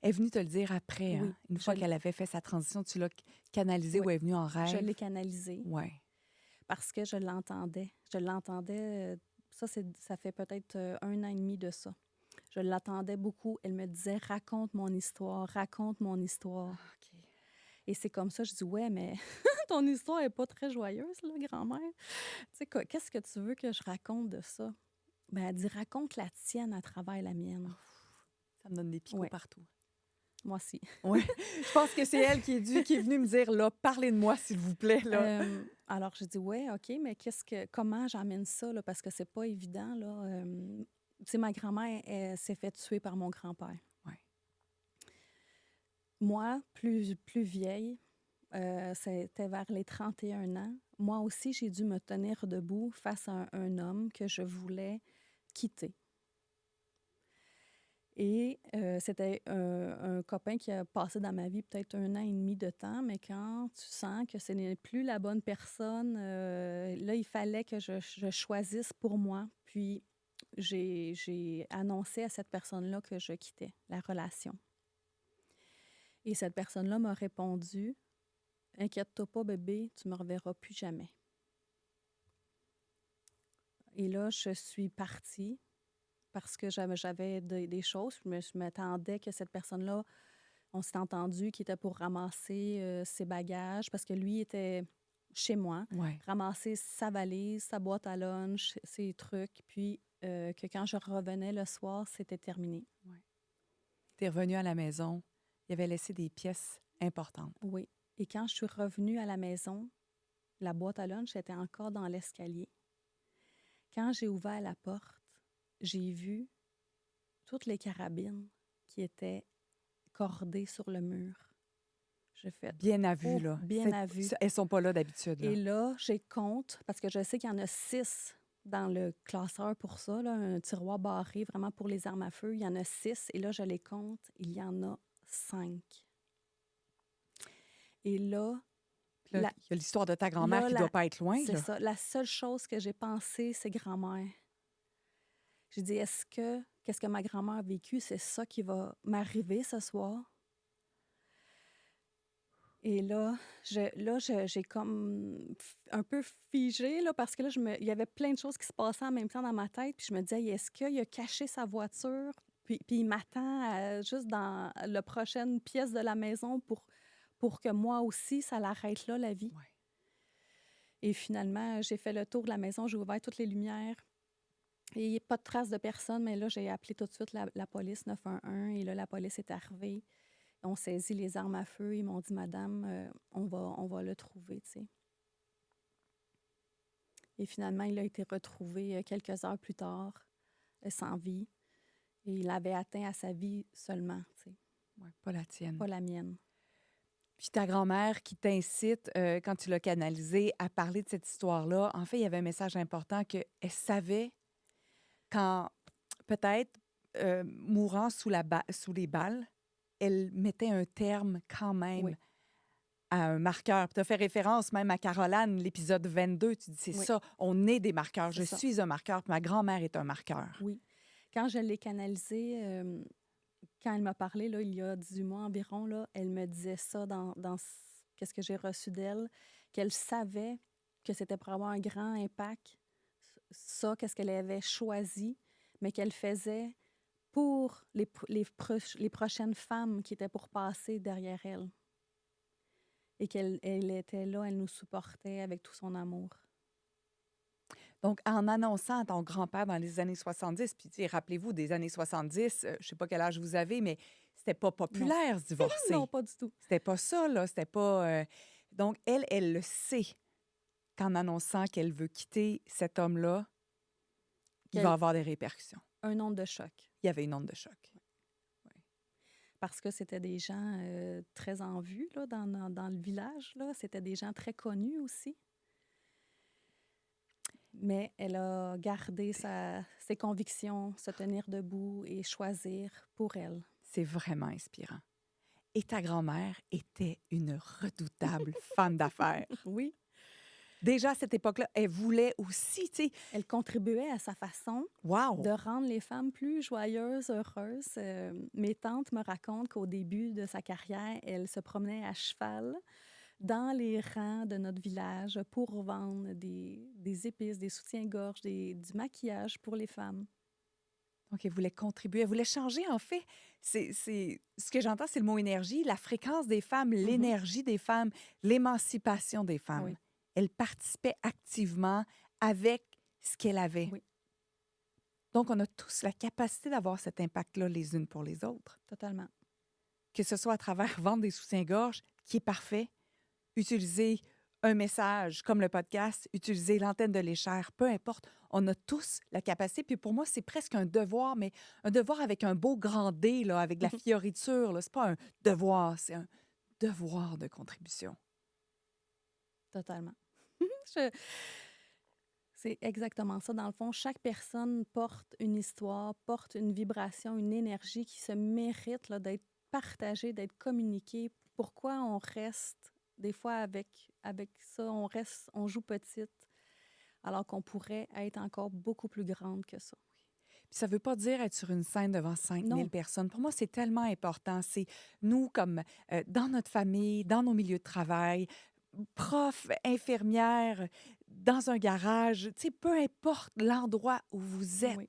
[SPEAKER 2] Elle est venue te le dire après, hein?
[SPEAKER 1] Oui,
[SPEAKER 2] Une
[SPEAKER 1] je,
[SPEAKER 2] fois qu'elle avait fait sa transition, tu l'as canalisée
[SPEAKER 1] oui,
[SPEAKER 2] ou elle est venue en
[SPEAKER 1] je
[SPEAKER 2] rêve?
[SPEAKER 1] l'ai canalisée
[SPEAKER 2] Oui.
[SPEAKER 1] parce que je l'entendais. Je l'entendais, ça fait peut-être 1 an et demi de ça. Je l'attendais beaucoup. Elle me disait, raconte mon histoire, raconte mon histoire.
[SPEAKER 2] OK.
[SPEAKER 1] Et c'est comme ça, je dis, ouais, mais ton histoire n'est pas très joyeuse, là, grand-mère. Tu sais, qu'est-ce que tu veux que je raconte de ça? Ben, elle dit, raconte la tienne à travers la mienne.
[SPEAKER 2] Ça me donne des picots
[SPEAKER 1] Ouais,
[SPEAKER 2] partout.
[SPEAKER 1] moi aussi.
[SPEAKER 2] Oui. Je pense que c'est elle qui est venue me dire, là, parlez de moi, s'il vous plaît, là.
[SPEAKER 1] Alors, je dis, ouais, OK, mais comment j'amène ça, là, parce que c'est pas évident, là. Tu sais, ma grand-mère, elle s'est fait tuer par mon grand-père.
[SPEAKER 2] Oui.
[SPEAKER 1] Moi, plus vieille, c'était vers les 31 ans. Moi aussi, j'ai dû me tenir debout face à un homme que je voulais quitter. Et c'était un copain qui a passé dans ma vie peut-être 1 an et demi de temps, mais quand tu sens que ce n'est plus la bonne personne, là, il fallait que je choisisse pour moi. Puis, j'ai annoncé à cette personne-là que je quittais la relation. Et cette personne-là m'a répondu, inquiète-toi pas, bébé, tu me reverras plus jamais. Et là, je suis partie parce que j'avais des choses. Je m'attendais que cette personne-là, on s'est entendu qu'il était pour ramasser ses bagages parce que lui était chez moi,
[SPEAKER 2] Ouais.
[SPEAKER 1] ramasser sa valise, sa boîte à lunch, ses trucs, puis que quand je revenais le soir, c'était terminé.
[SPEAKER 2] Tu es revenue à la maison. Il avait laissé des pièces importantes.
[SPEAKER 1] Oui. Et quand je suis revenue à la maison, la boîte à lunch était encore dans l'escalier. Quand j'ai ouvert la porte, j'ai vu toutes les carabines qui étaient cordées sur le mur. J'ai fait
[SPEAKER 2] Bien à vue,
[SPEAKER 1] oh,
[SPEAKER 2] là.
[SPEAKER 1] bien à vue.
[SPEAKER 2] Elles sont pas là d'habitude, là.
[SPEAKER 1] Et là, j'ai compte, parce que je sais qu'il y en a 6 dans le classeur pour ça, là, un tiroir barré vraiment pour les armes à feu. Il y en a 6. Et là, je les compte, il y en a 5. Et là,
[SPEAKER 2] Puis là, il y a l'histoire de ta grand-mère qui doit pas être loin,
[SPEAKER 1] c'est
[SPEAKER 2] là.
[SPEAKER 1] ça. La seule chose que j'ai pensé, c'est grand-mère. J'ai dit, qu'est-ce que ma grand-mère a vécu, c'est ça qui va m'arriver ce soir? Et là, j'ai comme un peu figé, là, parce que là, il y avait plein de choses qui se passaient en même temps dans ma tête. Puis je me disais, hey, est-ce qu'il a caché sa voiture? Puis il m'attend juste dans la prochaine pièce de la maison pour que moi aussi, ça l'arrête là, la vie.
[SPEAKER 2] Ouais.
[SPEAKER 1] Et finalement, j'ai fait le tour de la maison, j'ai ouvert toutes les lumières. Et il n'y a pas de trace de personne, mais là, j'ai appelé tout de suite la police 911. Et là, la police est arrivée. On saisit les armes à feu. Ils m'ont dit, Madame, on va le trouver, tu sais. Et finalement, il a été retrouvé quelques heures plus tard sans vie. Et il avait atteint à sa vie seulement, tu sais,
[SPEAKER 2] Ouais, pas la tienne.
[SPEAKER 1] pas la mienne.
[SPEAKER 2] Puis ta grand-mère qui t'incite, quand tu l'as canalisée, à parler de cette histoire-là, en fait, il y avait un message important qu'elle savait quand, peut-être, mourant sous les balles, elle mettait un terme quand même
[SPEAKER 1] Oui,
[SPEAKER 2] à un marqueur. Tu as fait référence même à Caroline, l'épisode 22. Tu dis, c'est
[SPEAKER 1] oui,
[SPEAKER 2] ça, on est des marqueurs.
[SPEAKER 1] c'est
[SPEAKER 2] Je
[SPEAKER 1] ça.
[SPEAKER 2] suis un marqueur, puis ma grand-mère est un marqueur.
[SPEAKER 1] Oui. Quand je l'ai canalisée, quand elle m'a parlé, là, il y a 18 mois environ, là, elle me disait ça qu'est-ce que j'ai reçu d'elle, qu'elle savait que c'était pour avoir un grand impact, ça, qu'est-ce qu'elle avait choisi, mais qu'elle faisait pour les prochaines femmes qui étaient pour passer derrière elle. Et elle était là, elle nous supportait avec tout son amour.
[SPEAKER 2] Donc, en annonçant à ton grand-père dans les années 70, puis tu sais, rappelez-vous, des années 70, je sais pas quel âge vous avez, mais c'était pas
[SPEAKER 1] Non,
[SPEAKER 2] populaire se
[SPEAKER 1] non,
[SPEAKER 2] divorcer.
[SPEAKER 1] pas du tout.
[SPEAKER 2] C'était pas ça, là. C'était pas. Donc, elle le sait qu'en annonçant qu'elle veut quitter cet homme-là, il va
[SPEAKER 1] Quel,
[SPEAKER 2] avoir des répercussions.
[SPEAKER 1] un nombre de choc.
[SPEAKER 2] Il y avait une onde de choc. Ouais.
[SPEAKER 1] Parce que c'était des gens très en vue là, dans le village. Là. C'était des gens très connus aussi. Mais elle a gardé ses convictions, se tenir debout et choisir pour elle.
[SPEAKER 2] C'est vraiment inspirant. Et ta grand-mère était une redoutable femme d'affaires.
[SPEAKER 1] Oui,
[SPEAKER 2] Déjà, à cette époque-là, elle voulait aussi, tu sais,
[SPEAKER 1] elle contribuait à sa façon
[SPEAKER 2] wow!
[SPEAKER 1] de rendre les femmes plus joyeuses, heureuses. Mes tantes me racontent qu'au début de sa carrière, elle se promenait à cheval dans les rangs de notre village pour vendre des épices, des soutiens-gorge, du maquillage pour les femmes.
[SPEAKER 2] Donc, elle voulait contribuer, elle voulait changer, en fait. Ce que j'entends, c'est le mot énergie, la fréquence des femmes,
[SPEAKER 1] Mhm.
[SPEAKER 2] l'énergie des femmes, l'émancipation des femmes.
[SPEAKER 1] Oui,
[SPEAKER 2] Elle participait activement avec ce qu'elle avait.
[SPEAKER 1] oui,
[SPEAKER 2] Donc, on a tous la capacité d'avoir cet impact-là les unes pour les autres.
[SPEAKER 1] totalement.
[SPEAKER 2] Que ce soit à travers vendre des soutiens-gorge, qui est parfait, utiliser un message comme le podcast, utiliser l'antenne de l'échelle, peu importe, on a tous la capacité. Puis pour moi, c'est presque un devoir, mais un devoir avec un beau grand D, là, avec de la fioriture. Ce n'est pas un devoir, c'est un devoir de contribution.
[SPEAKER 1] Totalement. Je- C'est exactement ça. Dans le fond, chaque personne porte une histoire, porte une vibration, une énergie qui se mérite là, d'être partagée, d'être communiquée. Pourquoi on reste, des fois avec ça, on joue petite, alors qu'on pourrait être encore beaucoup plus grande que ça.
[SPEAKER 2] Puis ça ne veut pas dire être sur une scène devant 5000
[SPEAKER 1] Non.
[SPEAKER 2] personnes. Pour moi, c'est tellement important. C'est nous, comme dans notre famille, dans nos milieux de travail, profs, infirmières, dans un garage, tu sais, peu importe l'endroit où vous êtes,
[SPEAKER 1] Oui.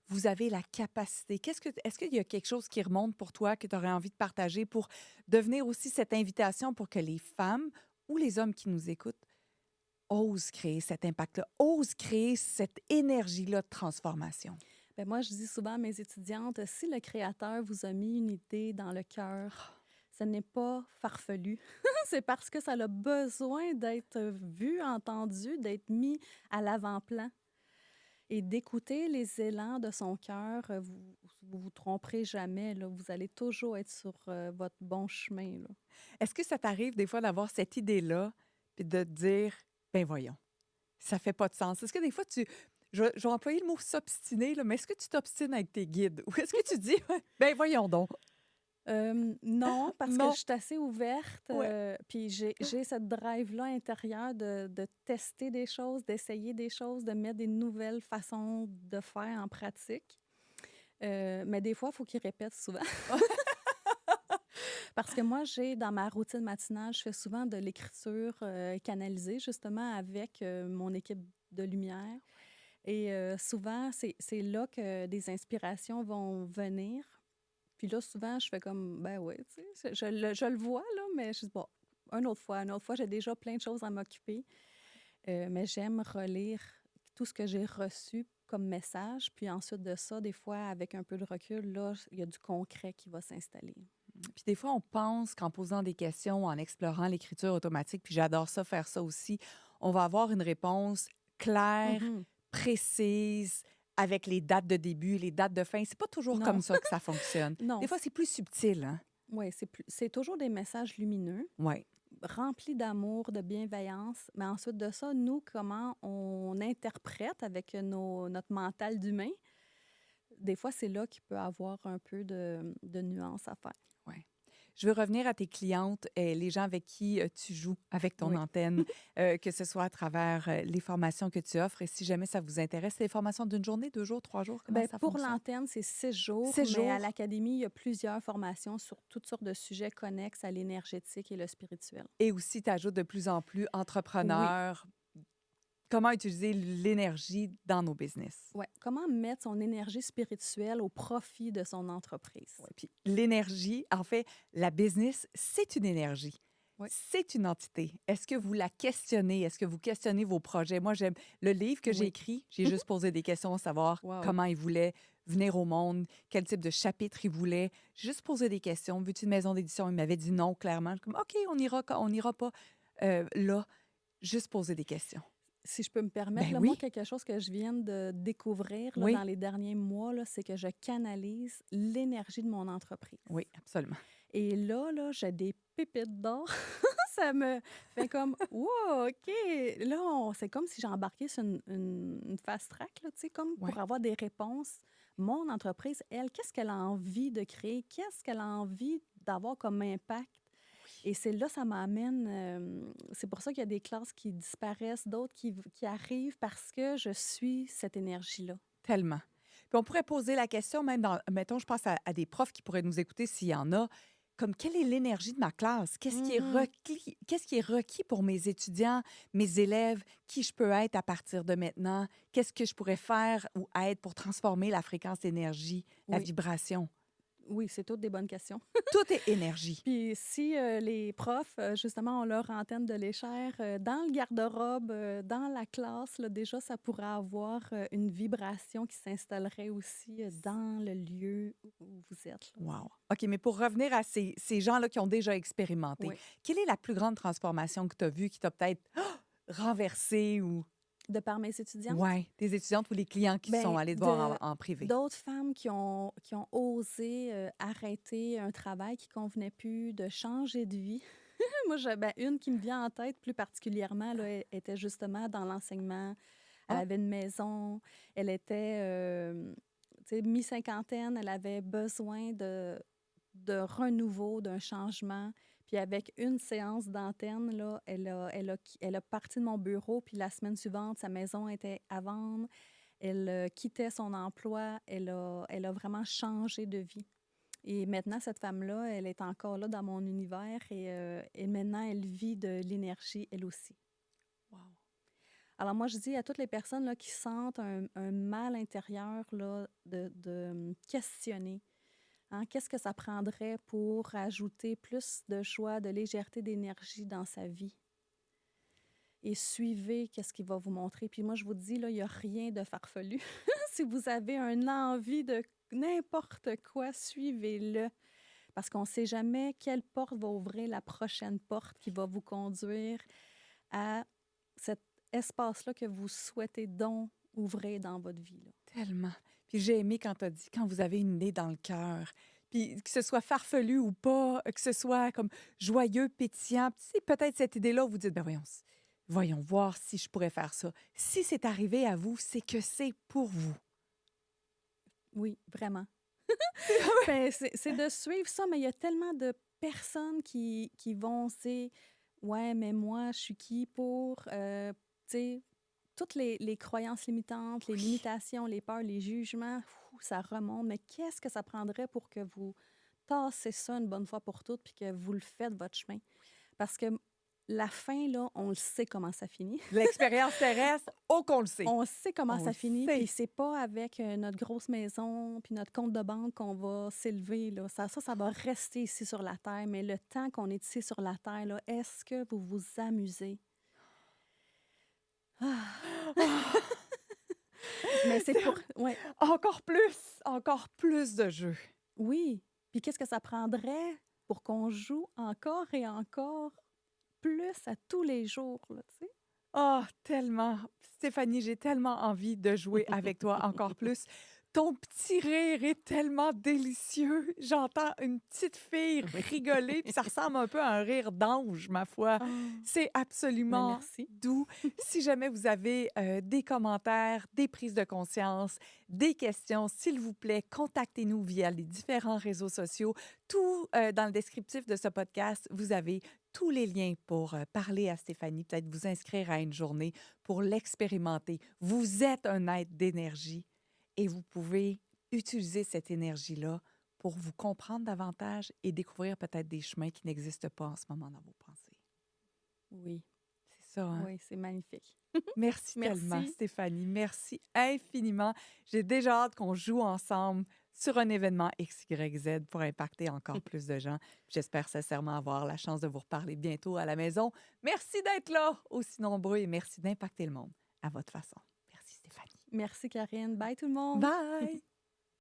[SPEAKER 2] vous avez la capacité. Est-ce qu'il y a quelque chose qui remonte pour toi que tu aurais envie de partager pour devenir aussi cette invitation pour que les femmes ou les hommes qui nous écoutent osent créer cet impact-là, osent créer cette énergie-là de transformation?
[SPEAKER 1] Ben moi, je dis souvent à mes étudiantes, si le Créateur vous a mis une idée dans le cœur, ce n'est pas farfelu. C'est parce que ça a besoin d'être vu, entendu, d'être mis à l'avant-plan et d'écouter les élans de son cœur. Vous tromperez jamais, là. Vous allez toujours être sur votre bon chemin, là.
[SPEAKER 2] Est-ce que ça t'arrive des fois d'avoir cette idée-là puis de te dire, ben voyons, ça fait pas de sens? Est-ce que des fois je vais employer le mot s'obstiner, là, mais est-ce que tu t'obstines avec tes guides? Ou est-ce que tu dis, ben voyons donc?
[SPEAKER 1] Non, parce que
[SPEAKER 2] Non.
[SPEAKER 1] je suis assez ouverte,
[SPEAKER 2] Ouais.
[SPEAKER 1] puis j'ai cette drive-là intérieure de tester des choses, d'essayer des choses, de mettre des nouvelles façons de faire en pratique. Mais des fois, il faut qu'ils répètent souvent. Parce que moi, j'ai dans ma routine matinale, je fais souvent de l'écriture canalisée, justement, avec mon équipe de lumière. Et souvent, c'est là que des inspirations vont venir. Puis là, souvent, je fais comme, ben oui, tu sais, je le vois, là, mais je dis, bon, une autre fois, j'ai déjà plein de choses à m'occuper. Mais j'aime relire tout ce que j'ai reçu comme message. Puis ensuite de ça, des fois, avec un peu de recul, là, il y a du concret qui va s'installer.
[SPEAKER 2] Puis des fois, on pense qu'en posant des questions, en explorant l'écriture automatique, puis j'adore ça, faire ça aussi, on va avoir une réponse claire,
[SPEAKER 1] Mhm.
[SPEAKER 2] précise, avec les dates de début, les dates de fin. C'est pas toujours
[SPEAKER 1] Non,
[SPEAKER 2] comme ça que ça fonctionne.
[SPEAKER 1] non.
[SPEAKER 2] Des fois, c'est plus subtil, hein?
[SPEAKER 1] Oui, c'est toujours des messages lumineux,
[SPEAKER 2] Oui.
[SPEAKER 1] remplis d'amour, de bienveillance. Mais ensuite de ça, nous, comment on interprète avec notre mental d'humain, des fois, c'est là qu'il peut avoir un peu de nuance à faire.
[SPEAKER 2] Ouais. Je veux revenir à tes clientes, les gens avec qui tu joues avec ton
[SPEAKER 1] Oui.
[SPEAKER 2] antenne, que ce soit à travers les formations que tu offres. Et si jamais ça vous intéresse, c'est des formations d'une journée, 2 jours, 3 jours, comment
[SPEAKER 1] Ben,
[SPEAKER 2] ça
[SPEAKER 1] pour
[SPEAKER 2] fonctionne?
[SPEAKER 1] l'antenne, c'est 6 jours, mais à
[SPEAKER 2] 6 jours.
[SPEAKER 1] l'académie, il y a plusieurs formations sur toutes sortes de sujets connexes à l'énergétique et le spirituel.
[SPEAKER 2] Et aussi, tu ajoutes de plus en plus
[SPEAKER 1] Oui,
[SPEAKER 2] entrepreneurs, comment utiliser l'énergie dans nos business.
[SPEAKER 1] ouais. Comment mettre son énergie spirituelle au profit de son entreprise?
[SPEAKER 2] Ouais, puis l'énergie, en fait, la business, c'est une énergie.
[SPEAKER 1] Oui,
[SPEAKER 2] C'est une entité. Est-ce que vous la questionnez? Est-ce que vous questionnez vos projets? Moi, j'aime le livre que j'ai
[SPEAKER 1] oui.
[SPEAKER 2] écrit. J'ai juste posé des questions, savoir
[SPEAKER 1] Wow.
[SPEAKER 2] comment il voulait venir au monde, quel type de chapitre il voulait. J'ai juste posé des questions. Veux-tu une maison d'édition? Il m'avait dit non, clairement. Je suis comme, OK, on n'ira pas là. Juste poser des questions.
[SPEAKER 1] Si je peux me permettre,
[SPEAKER 2] Ben
[SPEAKER 1] là, moi,
[SPEAKER 2] oui,
[SPEAKER 1] quelque chose que je viens de découvrir là, dans
[SPEAKER 2] oui,
[SPEAKER 1] les derniers mois, là, c'est que je canalise l'énergie de mon entreprise.
[SPEAKER 2] oui, absolument.
[SPEAKER 1] Et là, j'ai des pépites d'or. Ça me fait comme, wow, OK. Là, c'est comme si j'embarquais sur une fast track, là, tu sais, comme
[SPEAKER 2] Oui.
[SPEAKER 1] pour avoir des réponses. Mon entreprise, elle, qu'est-ce qu'elle a envie de créer? Qu'est-ce qu'elle a envie d'avoir comme impact? Et c'est là, ça m'amène. C'est pour ça qu'il y a des classes qui disparaissent, d'autres qui arrivent parce que je suis cette énergie-là.
[SPEAKER 2] Tellement. Puis on pourrait poser la question, même dans, mettons, je pense à des profs qui pourraient nous écouter s'il y en a, comme quelle est l'énergie de ma classe?
[SPEAKER 1] Mhm.
[SPEAKER 2] Qu'est-ce qui est requis pour mes étudiants, mes élèves, qui je peux être à partir de maintenant? Qu'est-ce que je pourrais faire ou être pour transformer la fréquence d'énergie, la
[SPEAKER 1] Oui,
[SPEAKER 2] vibration?
[SPEAKER 1] oui, c'est toutes des bonnes questions.
[SPEAKER 2] Tout est énergie.
[SPEAKER 1] Puis si les profs, justement, ont leur antenne de léchère dans le garde-robe, dans la classe, là, déjà, ça pourrait avoir une vibration qui s'installerait aussi dans le lieu où vous êtes. Là, tu sais.
[SPEAKER 2] Wow. OK, mais pour revenir à ces gens-là qui ont déjà expérimenté,
[SPEAKER 1] Oui.
[SPEAKER 2] quelle est la plus grande transformation que tu as vue qui t'a peut-être renversé ou.
[SPEAKER 1] De par mes étudiantes,
[SPEAKER 2] Ouais, tes étudiantes ou les clients qui sont
[SPEAKER 1] ben,
[SPEAKER 2] allés te voir en privé.
[SPEAKER 1] d'autres femmes qui ont osé arrêter un travail qui convenait plus, de changer de vie. Moi, ben, une qui me vient en tête plus particulièrement, là, était justement dans l'enseignement. Elle
[SPEAKER 2] Ah,
[SPEAKER 1] avait une maison. Elle était, tu sais, mi-cinquantaine. Elle avait besoin de renouveau, d'un changement. Puis avec une séance d'antenne, là, elle a parti de mon bureau. Puis la semaine suivante, sa maison était à vendre. Elle quittait son emploi. Elle a vraiment changé de vie. Et maintenant, cette femme-là, elle est encore là dans mon univers et maintenant, elle vit de l'énergie, elle aussi.
[SPEAKER 2] wow.
[SPEAKER 1] Alors moi, je dis à toutes les personnes là, qui sentent un mal intérieur là, de questionner. Hein, qu'est-ce que ça prendrait pour ajouter plus de joie, de légèreté, d'énergie dans sa vie? Et suivez qu'est-ce qu'il va vous montrer. Puis moi, je vous dis, là, il n'y a rien de farfelu. Si vous avez un envie de n'importe quoi, suivez-le. Parce qu'on ne sait jamais quelle porte va ouvrir la prochaine porte qui va vous conduire à cet espace-là que vous souhaitez donc ouvrir dans votre vie. Là.
[SPEAKER 2] Tellement. Puis j'ai aimé quand tu as dit quand vous avez une idée dans le cœur. Puis que ce soit farfelu ou pas, que ce soit comme joyeux, pétillant. Puis c'est peut-être cette idée-là où vous dites, ben voyons, voyons voir si je pourrais faire ça. Si c'est arrivé à vous, c'est que c'est pour vous.
[SPEAKER 1] Oui, vraiment. Ben, c'est de suivre ça, mais il y a tellement de personnes qui vont, c'est ouais, mais moi, je suis qui pour, tu sais, toutes les croyances limitantes, les
[SPEAKER 2] Oui.
[SPEAKER 1] limitations, les peurs, les jugements, ça remonte. Mais qu'est-ce que ça prendrait pour que vous tassez ça une bonne fois pour toutes puis que vous le faites votre chemin? Parce que la fin, là, on le sait comment ça finit.
[SPEAKER 2] L'expérience terrestre, oh qu'on le sait.
[SPEAKER 1] On sait comment
[SPEAKER 2] On
[SPEAKER 1] ça
[SPEAKER 2] le
[SPEAKER 1] finit, puis
[SPEAKER 2] sait.
[SPEAKER 1] c'est pas avec notre grosse maison puis notre compte de banque qu'on va s'élever, là. Ça va rester ici sur la terre, mais le temps qu'on est ici sur la terre, là, est-ce que vous vous amusez? Ah!
[SPEAKER 2] Ah!
[SPEAKER 1] Mais c'est pour ouais,
[SPEAKER 2] Encore plus de jeux.
[SPEAKER 1] oui. Puis qu'est-ce que ça prendrait pour qu'on joue encore et encore plus à tous les jours, là, tu sais?
[SPEAKER 2] Oh, tellement. Stéphanie, j'ai tellement envie de jouer avec toi encore plus. Ton petit rire est tellement délicieux. J'entends une petite fille
[SPEAKER 1] Oui.
[SPEAKER 2] rigoler, puis ça ressemble un peu à un rire d'ange, ma foi.
[SPEAKER 1] Oh,
[SPEAKER 2] C'est
[SPEAKER 1] ben
[SPEAKER 2] absolument
[SPEAKER 1] merci.
[SPEAKER 2] doux. Si jamais vous avez des commentaires, des prises de conscience, des questions, s'il vous plaît, contactez-nous via les différents réseaux sociaux. Tout dans le descriptif de ce podcast, vous avez tous les liens pour parler à Stéphanie, peut-être vous inscrire à une journée pour l'expérimenter. Vous êtes un être d'énergie et vous pouvez utiliser cette énergie-là pour vous comprendre davantage et découvrir peut-être des chemins qui n'existent pas en ce moment dans vos pensées.
[SPEAKER 1] Oui,
[SPEAKER 2] C'est ça, hein?
[SPEAKER 1] oui, c'est magnifique.
[SPEAKER 2] Merci tellement,
[SPEAKER 1] Merci.
[SPEAKER 2] Stéphanie. Merci infiniment. J'ai déjà hâte qu'on joue ensemble sur un événement XYZ pour impacter encore plus de gens. J'espère sincèrement avoir la chance de vous reparler bientôt à la maison. Merci d'être là, aussi nombreux, et merci d'impacter le monde à votre façon. Merci, Stéphanie.
[SPEAKER 1] Merci, Karine. Bye, tout le monde.
[SPEAKER 2] Bye!